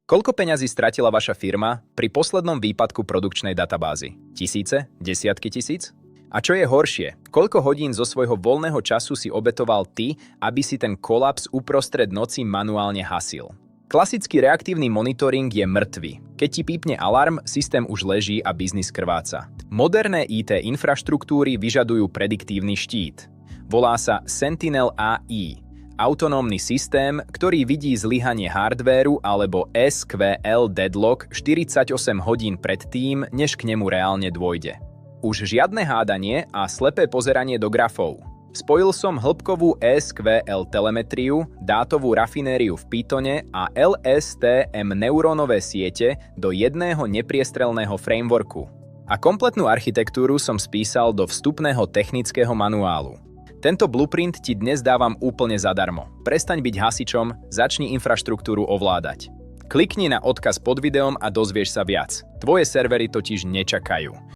Koľko peňazí stratila vaša firma pri poslednom výpadku produkčnej databázy? Tisíce? Desiatky tisíc? A čo je horšie, koľko hodín zo svojho voľného času si obetoval ty, aby si ten kolaps uprostred noci manuálne hasil? Klasický reaktívny monitoring je mŕtvy. Keď ti pípne alarm, systém už leží a biznis krváca. Moderné IT infraštruktúry vyžadujú prediktívny štít. Volá sa Sentinel AI. Autonómny systém, ktorý vidí zlyhanie hardvéru alebo SQL deadlock 48 hodín pred tým, než k nemu reálne dôjde. Už žiadne hádanie a slepé pozeranie do grafov. Spojil som hĺbkovú SQL telemetriu, dátovú rafinériu v Pythone a LSTM neurónové siete do jedného nepriestrelného frameworku. A kompletnú architektúru som spísal do vstupného technického manuálu. Tento blueprint ti dnes dávam úplne zadarmo. Prestaň byť hasičom, začni infraštruktúru ovládať. Klikni na odkaz pod videom a dozvieš sa viac. Tvoje servery totiž nečakajú.